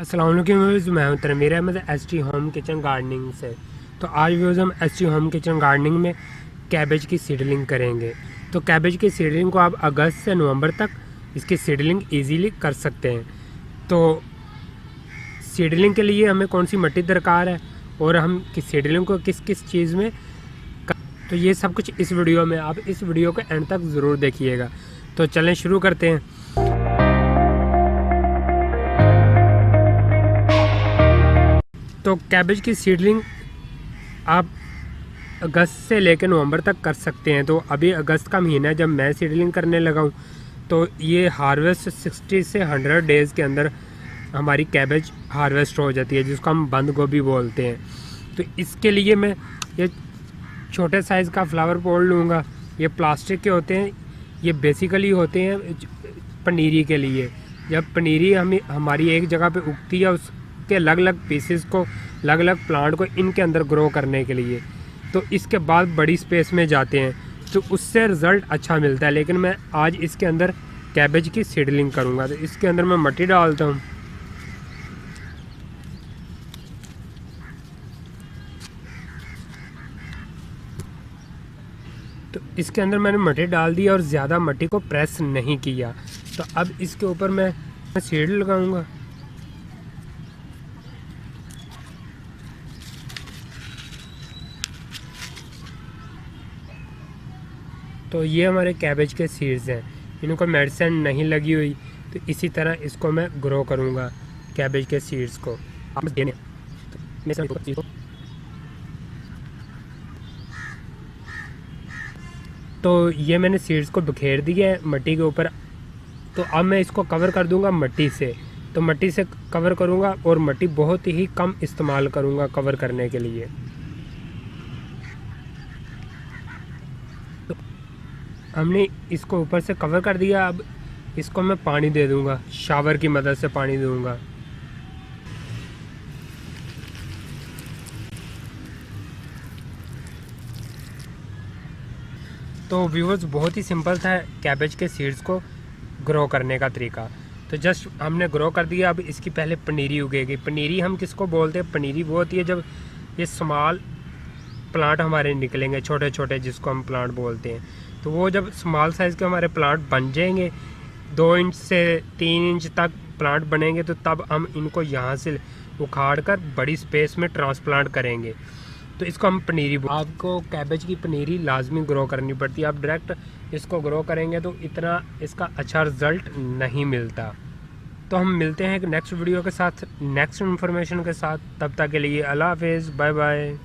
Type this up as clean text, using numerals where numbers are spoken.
अस्सलाम वालेकुम व्यूअर्स, मैं हूं Tanveer Ahmed ST home kitchen gardening से। तो आज व्यूअर्स हम एसटी होम किचन गार्डनिंग में कैबेज की सीडलिंग करेंगे। तो कैबेज की सीडलिंग को आप अगस्त से नवंबर तक इसकी सीडलिंग इजीली कर सकते हैं। तो सीडलिंग के लिए हमें कौन सी मिट्टी दरकार है और हम किस सीडलिंग को किस किस चीज़ में तो ये सब कुछ इस वीडियो में, आप इस वीडियो को एंड तक ज़रूर देखिएगा। तो चलें शुरू करते हैं। तो कैबेज की सीडलिंग आप अगस्त से लेकर नवंबर तक कर सकते हैं। तो अभी अगस्त का महीना है जब मैं सीडलिंग करने लगा हूँ। तो ये हार्वेस्ट 60 से 100 डेज़ के अंदर हमारी कैबेज हार्वेस्ट हो जाती है, जिसको हम बंद गोभी बोलते हैं। तो इसके लिए मैं ये छोटे साइज़ का फ्लावर पॉट लूँगा। ये प्लास्टिक के होते हैं, ये बेसिकली होते हैं पनीरी के लिए। जब पनीरी हमारी एक जगह पे उगती है, उसके अलग अलग पीसेस को, अलग अलग प्लांट को इनके अंदर ग्रो करने के लिए, तो इसके बाद बड़ी स्पेस में जाते हैं, तो उससे रिज़ल्ट अच्छा मिलता है। लेकिन मैं आज इसके अंदर कैबेज की सीडलिंग करूँगा। तो इसके अंदर मैं मिट्टी डालता हूँ। तो इसके अंदर मैंने मिट्टी डाल दी और ज़्यादा मिट्टी को प्रेस नहीं किया। तो अब इसके ऊपर मैं सीड लगाऊंगा। तो ये हमारे कैबेज के सीड्स हैं, इनको मेडिसिन नहीं लगी हुई। तो इसी तरह इसको मैं ग्रो करूँगा, कैबेज के सीड्स को। तो ये मैंने सीड्स को बिखेर दिया है मिट्टी के ऊपर। तो अब मैं इसको कवर कर दूंगा मिट्टी से। तो मिट्टी से कवर करूंगा और मिट्टी बहुत ही कम इस्तेमाल करूंगा कवर करने के लिए। तो हमने इसको ऊपर से कवर कर दिया। अब इसको मैं पानी दे दूंगा, शावर की मदद से पानी दूंगा। तो व्यूअर्स, बहुत ही सिंपल था कैबेज के सीड्स को ग्रो करने का तरीका। तो जस्ट हमने ग्रो कर दिया। अब इसकी पहले पनीरी उगेगी। पनीरी हम किसको बोलते हैं? पनीरी वो होती है जब ये स्मॉल प्लांट हमारे निकलेंगे, छोटे छोटे, जिसको हम प्लांट बोलते हैं। तो वो जब स्मॉल साइज़ के हमारे प्लांट बन जाएंगे, 2 इंच से 3 इंच तक प्लांट बनेंगे, तो तब हम इनको यहाँ से उखाड़ कर बड़ी स्पेस में ट्रांसप्लांट करेंगे। तो इसको हम पनीरी, आपको कैबेज की पनीरी लाजमी ग्रो करनी पड़ती है। आप डायरेक्ट इसको ग्रो करेंगे तो इतना इसका अच्छा रिज़ल्ट नहीं मिलता। तो हम मिलते हैं एक नेक्स्ट वीडियो के साथ, नेक्स्ट इन्फॉर्मेशन के साथ। तब तक के लिए अल्लाह हाफिज़, बाय बाय।